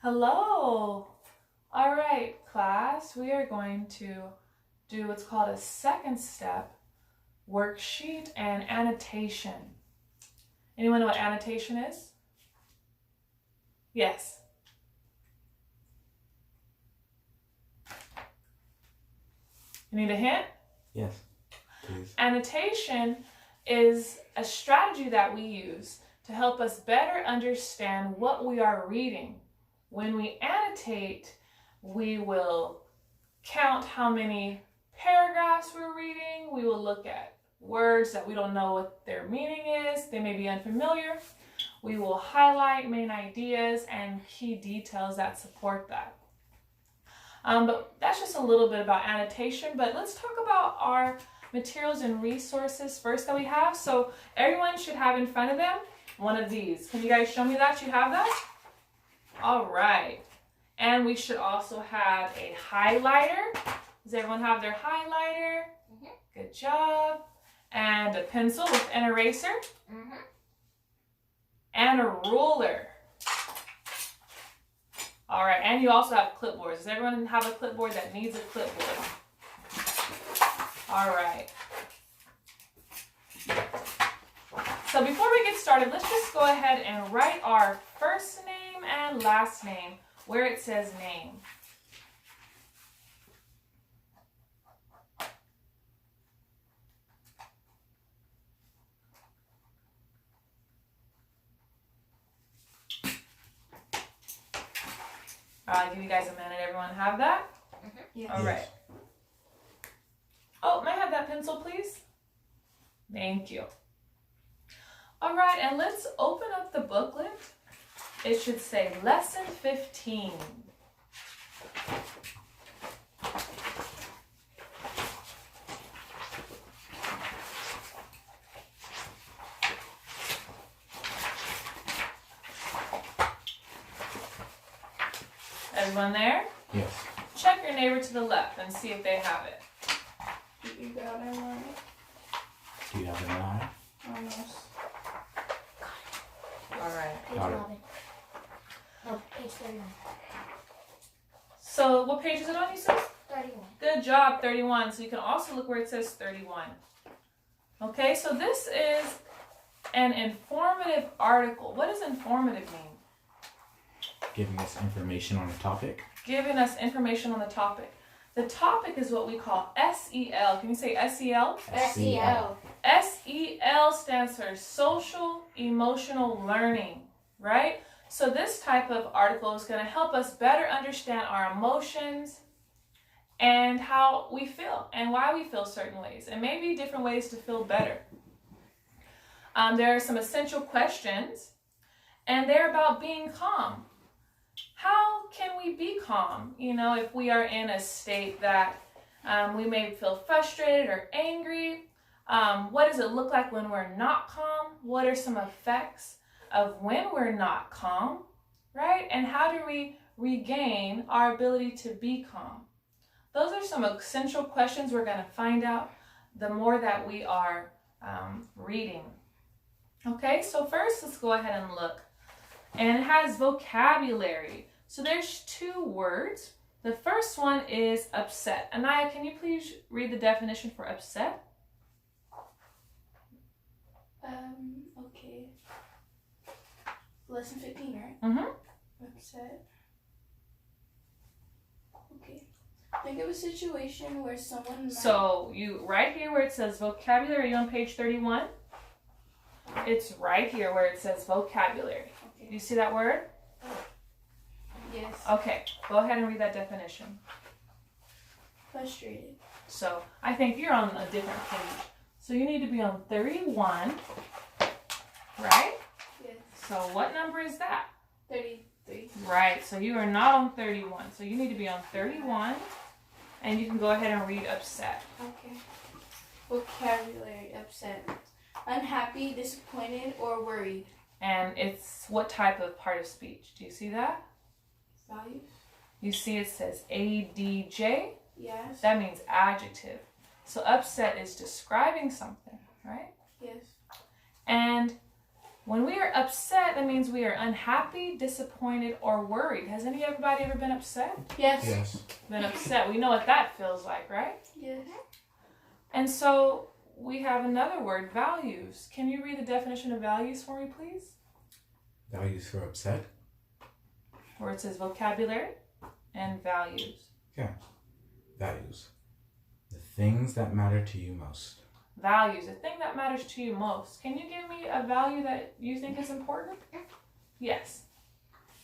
Hello. All right, class, we are going to do what's called a second step worksheet and annotation. Anyone know what annotation is? Yes. You need a hint? Yes, please. Annotation is a strategy that we use to help us better understand what we are reading. When we annotate, we will count how many paragraphs we're reading. We will look at words that we don't know what their meaning is. They may be unfamiliar. We will highlight main ideas and key details that support that. But that's just a little bit about annotation. But let's talk about our materials and resources first that we have. So everyone should have in front of them one of these. Can you guys show me that you have that? All right. And we should also have a highlighter. Does everyone have their highlighter? Mm-hmm. Good job. And a pencil with an eraser. Mm-hmm. And a ruler. All right, and you also have clipboards. Does everyone have a clipboard that needs a clipboard? All right. So before we get started, let's just go ahead and write our first name and last name where it says name. I'll give you guys a minute. Everyone have that? Mm-hmm. Yes. All right. Oh, may I have that pencil, please? Thank you. All right, and let's open up the booklet. It should say Lesson 15. Everyone there? Yes. Check your neighbor to the left and see if they have it. You got it right. Do you have it now? Almost. All right. Page Got it. 11. No, page 31. So what page is it on, you said? 31. Good job, 31. So you can also look where it says 31. Okay, so this is an informative article. What does informative mean? Giving us information on a topic. Giving us information on the topic. The topic is what we call SEL. Can you say SEL? SEL. SEL stands for social emotional learning, right? So this type of article is going to help us better understand our emotions and how we feel and why we feel certain ways and maybe different ways to feel better. There are some essential questions and they're about being calm. How can we be calm? You know, if we are in a state that we may feel frustrated or angry, what does it look like when we're not calm? What are some effects of when we're not calm, right? And how do we regain our ability to be calm? Those are some essential questions we're going to find out the more that we are reading. Okay, so first let's go ahead and look. And it has vocabulary. So there's two words. The first one is upset. Anaya, can you please read the definition for upset? Okay. Lesson 15, right? Mm-hmm. Upset. Okay. Think of a situation where someone might... So you, right here where it says vocabulary, are you on page 31? It's right here where it says vocabulary. Okay. Do you see that word? Yes. Okay, go ahead and read that definition. Frustrated. So I think you're on a different page. So you need to be on 31, right? Yes. So what number is that? 33. Right, so you are not on 31. So you need to be on 31, and you can go ahead and read upset. Okay. Vocabulary. Upset. Unhappy, disappointed, or worried. And it's what type of part of speech? Do you see that? Values. You see it says ADJ. Yes. That means adjective. So upset is describing something, right? Yes. And When we are upset, that means we are unhappy, disappointed, or worried. Has anybody ever been upset? Yes. Yes. Been upset. We know what that feels like, right? Yes. And so we have another word, values. Can you read the definition of values for me, please? Values for upset. Where it says vocabulary and values. Values. The things that matter to you most. Values, the thing that matters to you most. Can you give me a value that you think is important? Yes.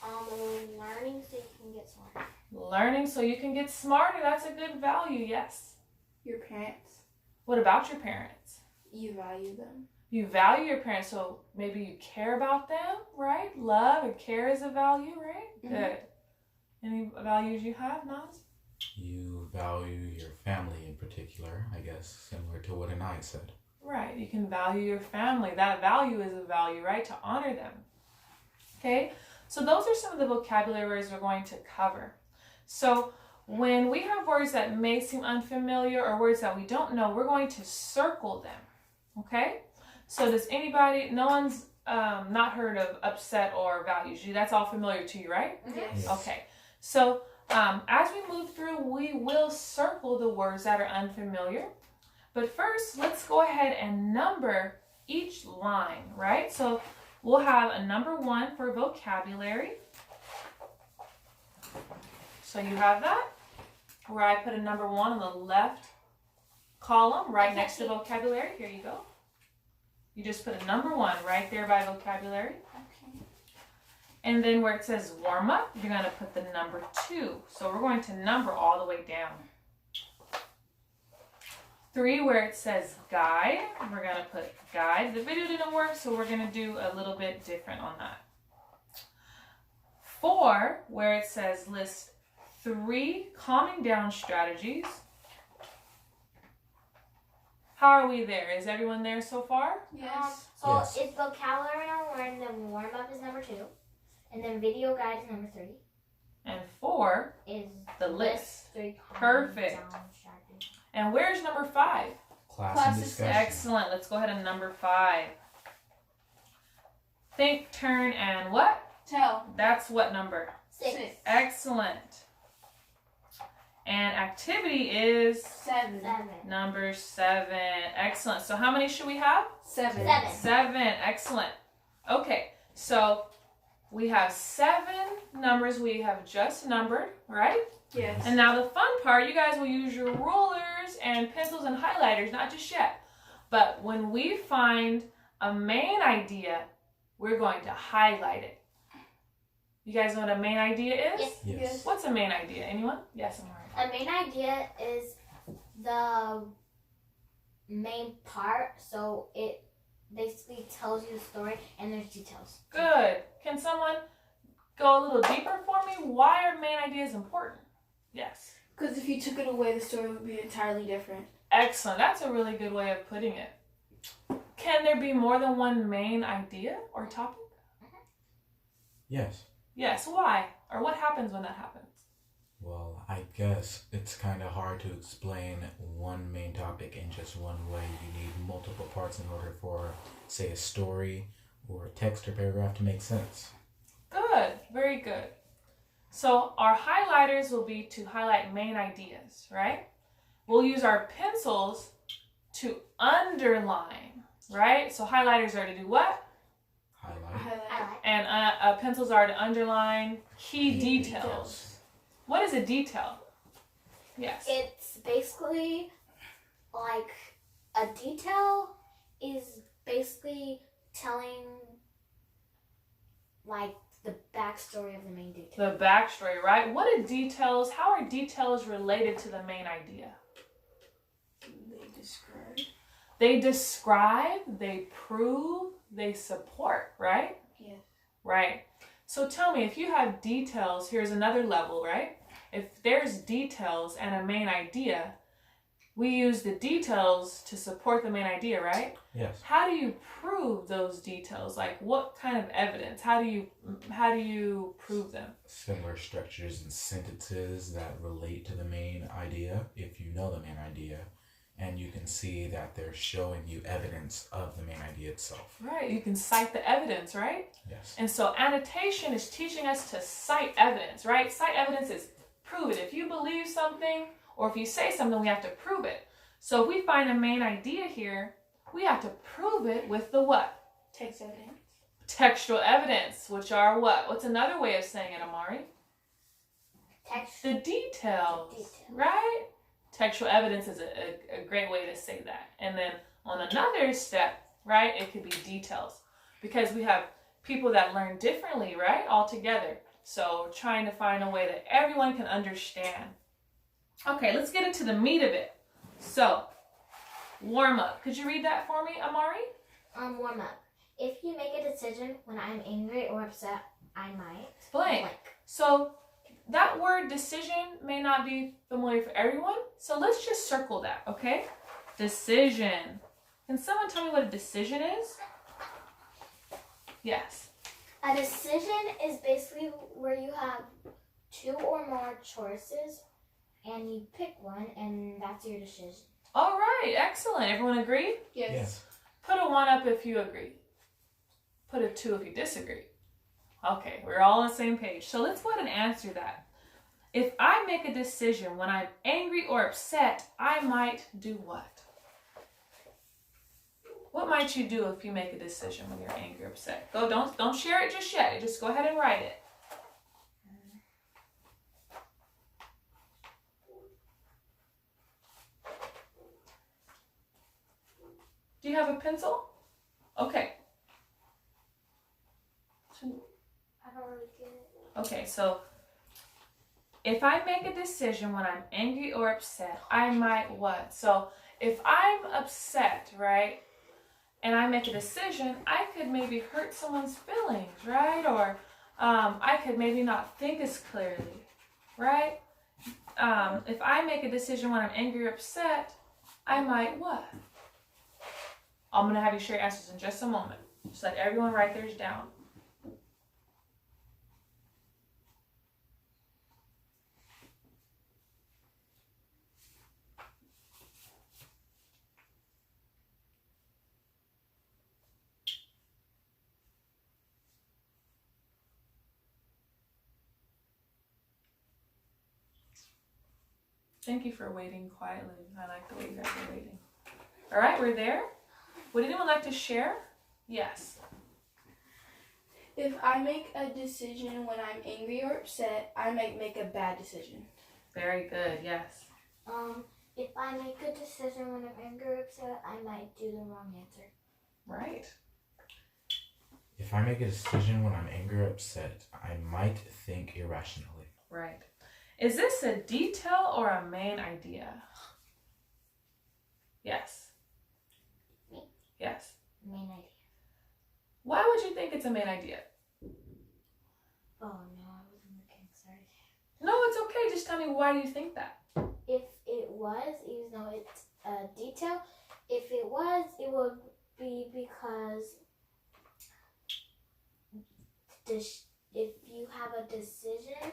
Learning so you can get smarter. Learning so you can get smarter. That's a good value, yes. Your parents. What about your parents? You value them. You value your parents, so maybe you care about them, right? Love and care is a value, right? Mhm. Good. Any values you have, Naz? You value your family in particular, I guess, similar to what Anai said. Right. You can value your family. That value is a value, right? To honor them. Okay? So those are some of the vocabulary words we're going to cover. So when we have words that may seem unfamiliar or words that we don't know, we're going to circle them. Okay? So does anybody, no one's not heard of upset or values. That's all familiar to you, right? Yes. Yes. Okay. So as we move through, we will circle the words that are unfamiliar. But first, let's go ahead and number each line, right? So we'll have a number 1 for vocabulary. So you have that, where I put a number 1 on the left column, right next to vocabulary. Here you go. You just put a number 1 right there by vocabulary. Okay. And then where it says warm up, you're going to put the number 2. So we're going to number all the way down. 3, where it says guide, we're going to put guide. The video didn't work, so we're going to do a little bit different on that. 4, where it says list 3 calming down strategies. How are we there? Is everyone there so far? Yes. So Yes. it's vocabulary number 1, then warm up is number 2, and then video guide is number 3. And 4, Is the list. 3 Perfect. down strategies. And where's number 5? Class Class and is discussion. Excellent. Let's go ahead and number 5. Think, turn, and what? Tell. That's what number? 6. Excellent. And activity is 7. 7. number 7. Excellent. So how many should we have? 7. 7. 7. Excellent. Okay. So we have 7 numbers we have just numbered, right? Yes. And now the fun part, you guys will use your rulers and pencils and highlighters, not just yet. But when we find a main idea, we're going to highlight it. You guys know what a main idea is? Yes. Yes. What's a main idea? Anyone? Yes, I'm right. A main idea is the main part, so it basically tells you the story and there's details. Good. Can someone go a little deeper for me? Why are main ideas important? Yes. Because if you took it away, the story would be entirely different. Excellent. That's a really good way of putting it. Can there be more than one main idea or topic? Yes. Yes. Why? Or what happens when that happens? Well, I guess it's kind of hard to explain one main topic in just one way. You need multiple parts in order for, say, a story or a text or paragraph to make sense. Good. Very good. So our highlighters will be to highlight main ideas, right? We'll use our pencils to underline, right? So highlighters are to do what? Highlight. Highlight. And pencils are to underline key Key details. What is a detail? Yes. It's basically like a detail is basically telling like the backstory of the main detail. The backstory, right? What are details? How are details related to the main idea? They describe. They describe, they prove, they support, right? Yes. Right. So tell me, if you have details, here's another level, right? If there's details and a main idea, we use the details to support the main idea, right? Yes. How do you prove those details? Like what kind of evidence? How do you prove them? Similar structures and sentences that relate to the main idea, if you know the main idea. and you can see that they're showing you evidence of the main idea itself. Right, you can cite the evidence, right? Yes. And so annotation is teaching us to cite evidence, right? Cite evidence is prove it. If you believe something or if you say something, we have to prove it. So if we find a main idea here, we have to prove it with the what? Text evidence. Textual evidence, which are what? What's another way of saying it, Amari? Text. The details, Details. right? Textual evidence is a great way to say that. And then on another step, right, it could be details. Because we have people that learn differently, right, all together. So trying to find a way that everyone can understand. Okay, let's get into the meat of it. So, warm up. Could you read that for me, Amari? Warm up. If you make a decision when I'm angry or upset, I might Blank. So that word decision may not be familiar for everyone. So let's just circle that, okay? Decision. Can someone tell me what a decision is? Yes. A decision is basically where you have two or more choices and you pick one and that's your decision. All right, excellent. Everyone agree? Yes. Put a 1 up if you agree. Put a 2 if you disagree. Okay, we're all on the same page. So let's go ahead and answer that. If I make a decision when I'm angry or upset, I might do what? What might you do if you make a decision when you're angry or upset? Go, don't share it just yet. Just go ahead and write it. Do you have a pencil? Okay. I don't really get it. Okay, so if I make a decision when I'm angry or upset, I might what? So if I'm upset, right, and I make a decision, I could maybe hurt someone's feelings, right? Or I could maybe not think as clearly, right? If I make a decision when I'm angry or upset, I might what? I'm going to have you share your answers in just a moment. Just let everyone write theirs down. Thank you for waiting quietly. I like the way you guys are waiting. All right, we're there. Would anyone like to share? Yes. If I make a decision when I'm angry or upset, I might make a bad decision. Very good, yes. If I make a decision when I'm angry or upset, I might do the wrong answer. Right. If I make a decision when I'm angry or upset, I might think irrationally. Right. Is this a detail or a main idea? Yes. Me. Yes. Main idea. Why would you think it's a main idea? Oh no, I wasn't looking, sorry. No, it's okay. Just tell me, why do you think that? If it was, even though it's a detail, if it was, it would be because if you have a decision,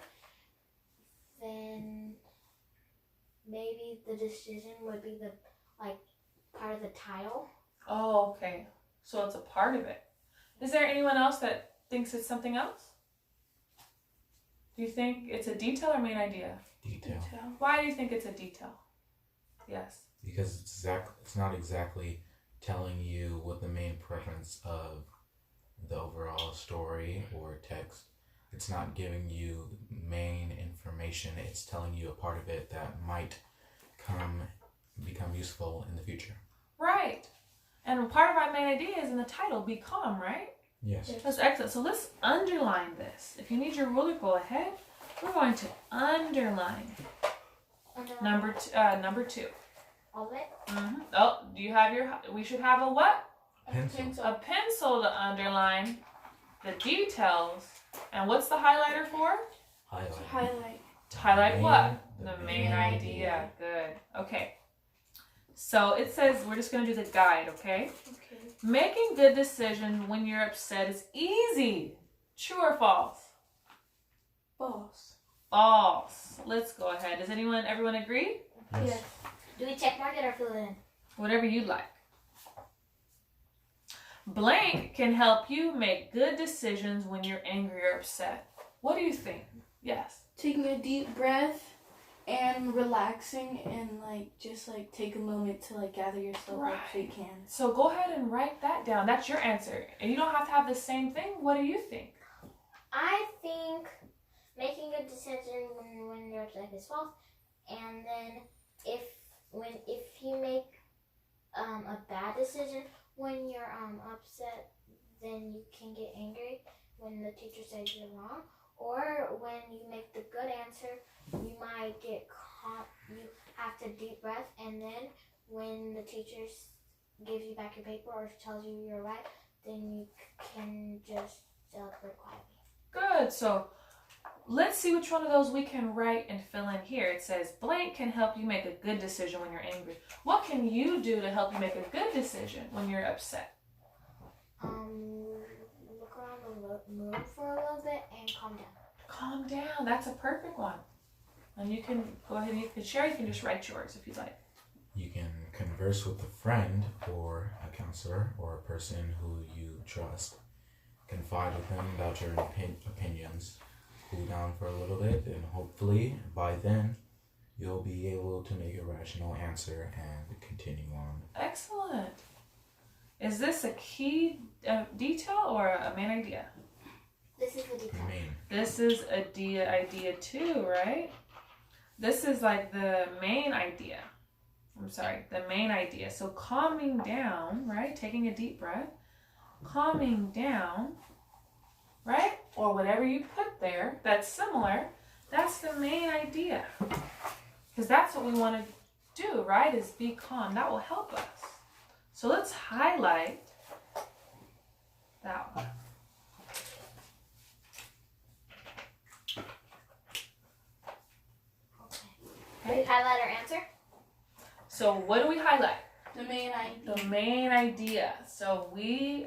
then maybe the decision would be the part of the title. Oh, okay. So it's a part of it. Is there anyone else that thinks it's something else? Do you think it's a detail or main idea? Detail. Why do you think it's a detail? Yes. Because it's not exactly telling you what the main preference of the overall story or text. It's not giving you main information. It's telling you a part of it that might become useful in the future. Right. And part of our main idea is in the title, be calm, right? Yes. That's excellent. So let's underline this. If you need your ruler, go ahead. We're going to underline number 2. All of it? Mm-hmm. Oh, do you have your? We should have a what? Pencil. A pencil to underline the details. And what's the highlighter for? Highlight. To highlight what? The The main main idea. Good. Okay. So it says we're just going to do the guide, okay? Okay. Making good decisions when you're upset is easy. True or false? False. False. Let's go ahead. Does everyone agree? Yes. Yes. Do we check mark it or fill it in? Whatever you like. Blank can help you make good decisions when you're angry or upset. What do you think? Yes. Taking a deep breath and relaxing and just take a moment to gather yourself up so you can. So go ahead and write that down. That's your answer. And you don't have to have the same thing. What do you think? I think making a decision when you're upset is false. And then if you make a bad decision when you're upset, then you can get angry when the teacher says you're wrong. Or when you make the good answer, you might get calm. You have to deep breath, and then when the teacher gives you back your paper or tells you you're right, then you can just celebrate quietly. Good. So let's see which one of those we can write and fill in here. It says blank can help you make a good decision when you're angry. What can you do to help you make a good decision when you're upset? Look around the room for a little bit and calm down. Calm down. That's a perfect one. And you can go ahead and you can share. You can just write yours if you'd like. You can converse with a friend or a counselor or a person who you trust. Confide with them about your opinions. Cool down for a little bit, and hopefully by then you'll be able to make a rational answer and continue on. Excellent. Is this a key detail or a main idea? This is the detail. This is idea 2, right? This is like the main idea. The main idea. So calming down, right? Taking a deep breath. Calming down, right? Or whatever you put there that's similar. That's the main idea. Because that's what we want to do, right? Is be calm. That will help us. So let's highlight that one. Okay. We highlight our answer. So what do we highlight? The main idea. The main idea. So we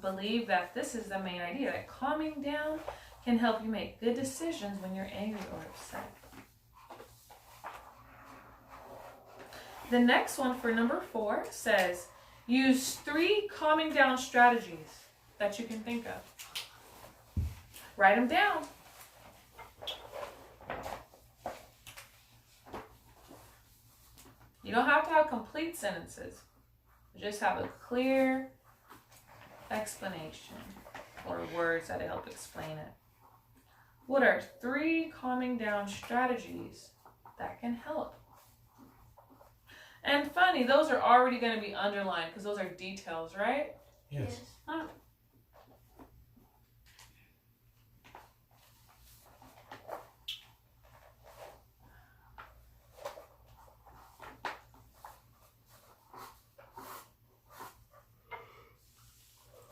believe that this is the main idea, that calming down can help you make good decisions when you're angry or upset. The next one for number 4 says, use 3 calming down strategies that you can think of. Write them down. You don't have to have complete sentences. Just have a clear explanation or words that help explain it. What are 3 calming down strategies that can help? And funny, those are already going to be underlined because those are details, right? Yes. Huh.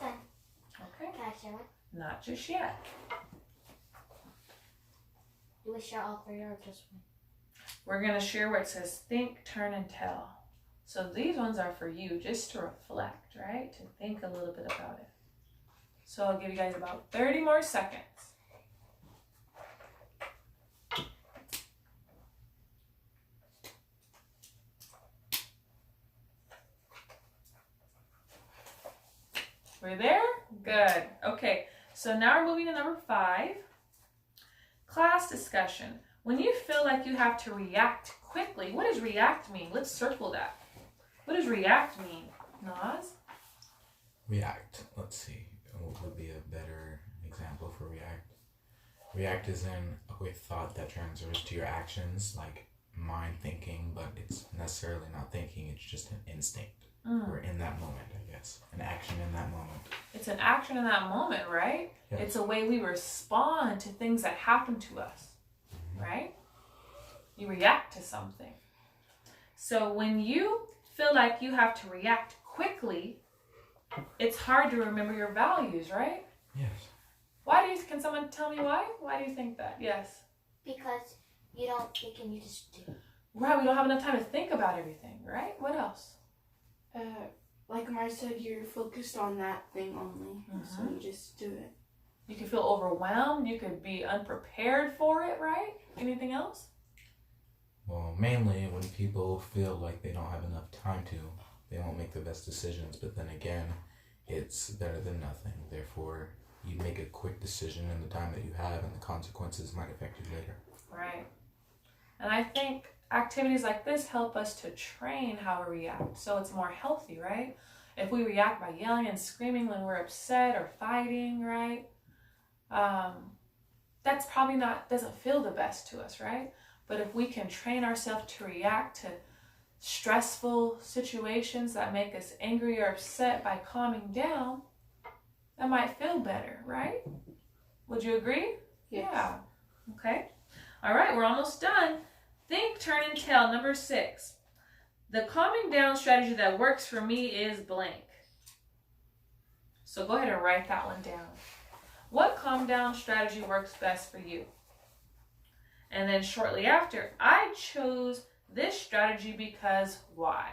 Done. Okay. Can I share one? Not just yet. Do we share all 3 or just one? We're going to share where it says think, turn, and tell. So these ones are for you just to reflect, right? To think a little bit about it. So I'll give you guys about 30 more seconds. We're there? Good. Okay, so now we're moving to number 5. Class discussion. When you feel like you have to react quickly, what does react mean? Let's circle that. What does react mean? Naz? React. Let's see. What would be a better example for react? React is in a quick thought that transfers to your actions, like mind thinking, but it's necessarily not thinking. It's just an instinct. We're in that moment, I guess. An action in that moment. It's an action in that moment, right? Yes. It's a way we respond to things that happen to us, right? You react to something. So when you feel like you have to react quickly, it's hard to remember your values, right? Yes. Can someone tell me why? Why do you think that? Yes. Because you don't think and you just do. Right, we don't have enough time to think about everything, right? What else? Like Mars said, you're focused on that thing only, so you just do it. You could feel overwhelmed. You could be unprepared for it, right? Anything else? Well, mainly when people feel like they don't have enough time to, they won't make the best decisions. But then again, it's better than nothing. Therefore, you make a quick decision in the time that you have, and the consequences might affect you later. Right. And I think activities like this help us to train how we react, so it's more healthy, right? If we react by yelling and screaming when we're upset or fighting, right? That's probably doesn't feel the best to us, right? But if we can train ourselves to react to stressful situations that make us angry or upset by calming down, that might feel better, right? Would you agree? Yes. Yeah. Okay. All right, we're almost done. Think, turn, and tell. Number 6. The calming down strategy that works for me is blank. So go ahead and write that one down. What calm down strategy works best for you? And then shortly after, I chose this strategy because why?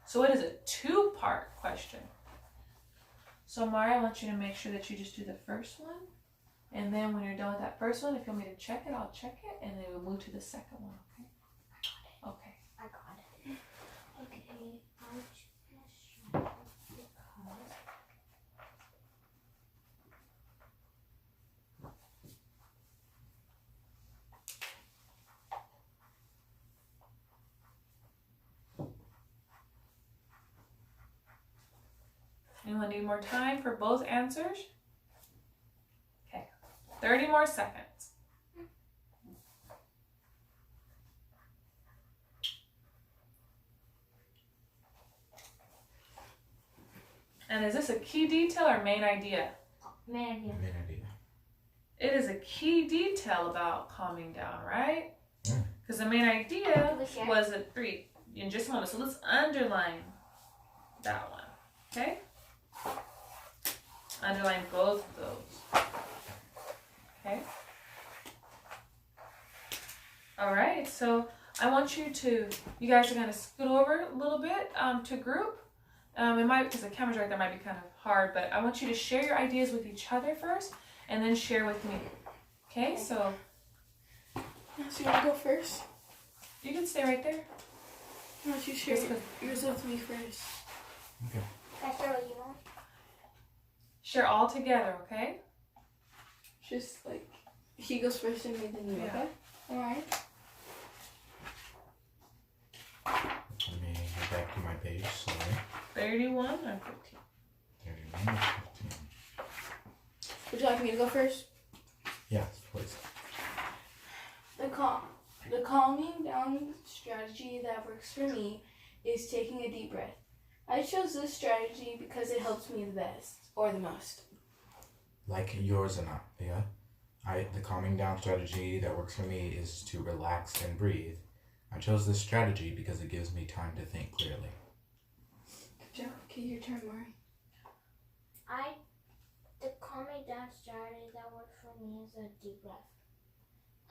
So it is a 2-part question. So Mari, I want you to make sure that you just do the first one. And then when you're done with that first one, if you want me to check it, I'll check it. And then we'll move to the second one, okay? Okay. I got it. Okay, I'll just because Anyone need more time for both answers? Okay. 30 more seconds. And is this a key detail or main idea? man, yeah. Main idea. It is a key detail about calming down, right? Yeah. Because the main idea Can we share? was a 3 in just a moment. So let's underline that one, okay? Underline both of those. Okay? All right, so I want you guys are going to scoot over a little bit to group. It might, because the camera's right there, might be kind of hard, but I want you to share your ideas with each other first and then share with me. Okay, so So you want to go first? you can stay right there. Why don't you share Just 'cause- yours with me first? Okay. Can I share what you want? Share all together, okay? Just like, he goes first and me then you, Yeah. okay? Alright. Let me go back to my page. Sorry. 31 or 15? 31 or 15. Would you like me to go first? Yes, please. The calming down strategy that works for me is taking a deep breath. I chose this strategy because it helps me the best, or the most. Like yours and I, yeah. The calming down strategy that works for me is to relax and breathe. I chose this strategy because it gives me time to think clearly. Good job. Okay, your turn, Mari. The calming down strategy that works for me is a deep breath.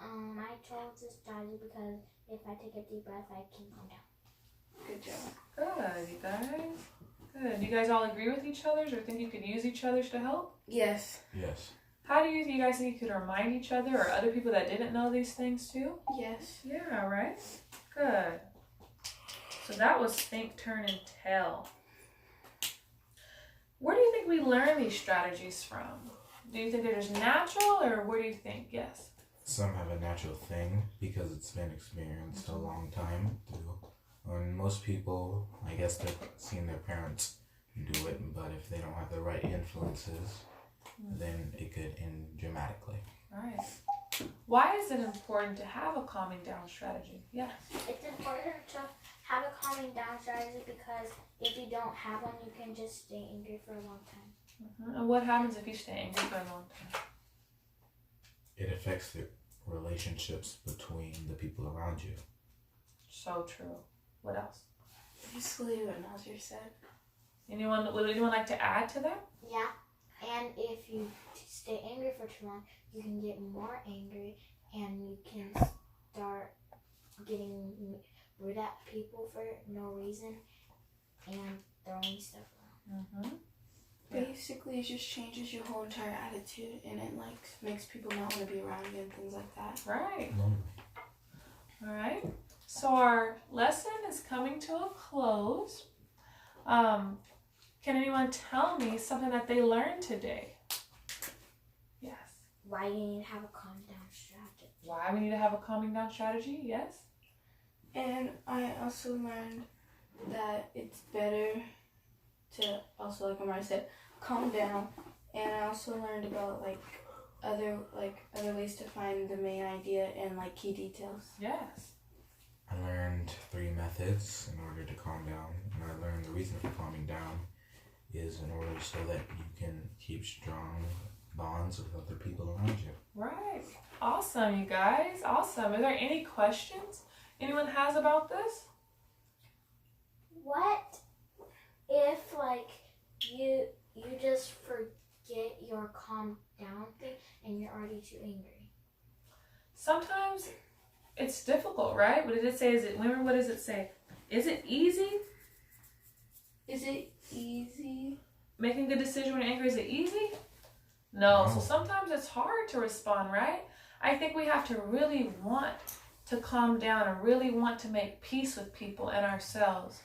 I chose this strategy because if I take a deep breath, I can calm down. Good job. Good, you guys. Good. You guys all agree with each other's or think you could use each other's to help? Yes. Yes. How do you guys think you could remind each other or other people that didn't know these things too? Yes. Yeah, right? Good. So that was think, turn, and tell. Where do you think we learn these strategies from? Do you think they're just natural or where do you think? Yes. Some have a natural thing because it's been experienced a long time through. And most people, I guess they've seen their parents do it, but if they don't have the right influences, then it could end dramatically. Right. Why is it important to have a calming down strategy? Yes. It's important to have a calming down strategy because if you don't have one, you can just stay angry for a long time. And what happens if you stay angry for a long time? It affects the relationships between the people around you. So true. What else? Basically what Nazir said. Would anyone like to add to that? Yeah, and if you stay angry for too long, you can get more angry and you can start getting rude at people for no reason and throwing stuff around. Mm-hmm. Yeah. Basically, it just changes your whole entire attitude and it like makes people not want to be around you and things like that. Right. Lonely. All right. So our lesson is coming to a close. Can anyone tell me something that they learned today? Yes. Why you need to have a calm down strategy. Why we need to have a calming down strategy? Yes. And I also learned that it's better to also, like Amara said, calm down. And I also learned about other ways to find the main idea and key details. Yes. I learned 3 methods in order to calm down, and I learned the reason for calming down is in order so that you can keep strong bonds with other people around you. Right. Awesome, you guys. Awesome. Are there any questions anyone has about this? What if you just forget your calm down thing and you're already too angry? Sometimes it's difficult, right? What did it say? Remember, what does it say? Is it easy? Is it easy? Making a decision when you're angry, is it easy? No. No. So sometimes it's hard to respond, right? I think we have to really want to calm down and really want to make peace with people and ourselves.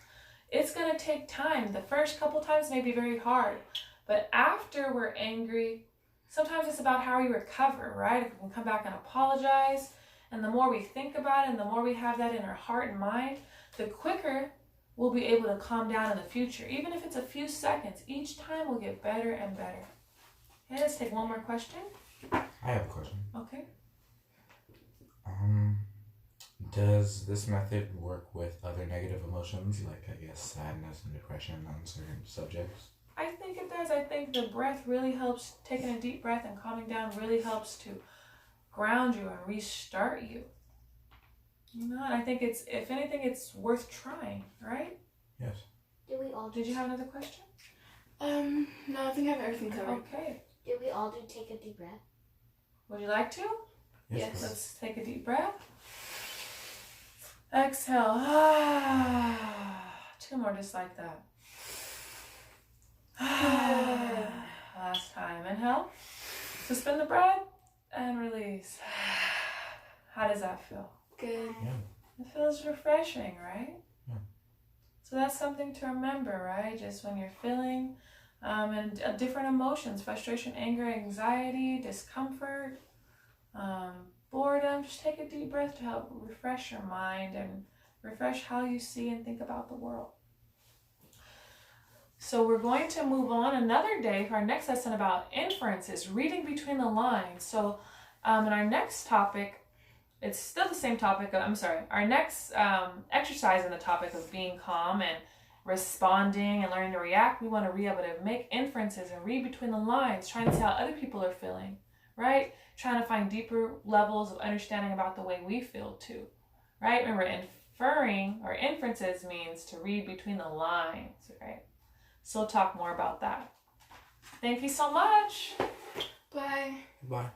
It's going to take time. The first couple times may be very hard. But after we're angry, sometimes it's about how we recover, right? If we can come back and apologize, and the more we think about it and the more we have that in our heart and mind, the quicker we'll be able to calm down in the future. Even if it's a few seconds, each time we'll get better and better. Okay, let's take one more question. I have a question. Okay. Does this method work with other negative emotions, like I guess sadness and depression on certain subjects? I think it does. I think the breath really helps. Taking a deep breath and calming down really helps to ground you and restart you. You know, and I think it's, if anything, it's worth trying, right? Yes. Did you have another question? No, I think I have everything covered. Okay. Did we all do take a deep breath? Would you like to? Yes. please. Let's take a deep breath. Exhale. 2 more just like that. Last time. Inhale. Suspend the breath and release. How does that feel? Good. It feels refreshing, right? Yeah. So that's something to remember, right? Just when you're feeling and different emotions, frustration, anger, anxiety, discomfort, boredom, just take a deep breath to help refresh your mind and refresh how you see and think about the world. So we're going to move on another day for our next lesson about inferences, reading between the lines. So in our next topic, it's still the same topic. Our next exercise in the topic of being calm and responding and learning to react, we want to be able to make inferences and read between the lines, trying to see how other people are feeling, right? Trying to find deeper levels of understanding about the way we feel too, right? Remember, inferring or inferences means to read between the lines, right? So we'll talk more about that. Thank you so much. Bye. Bye.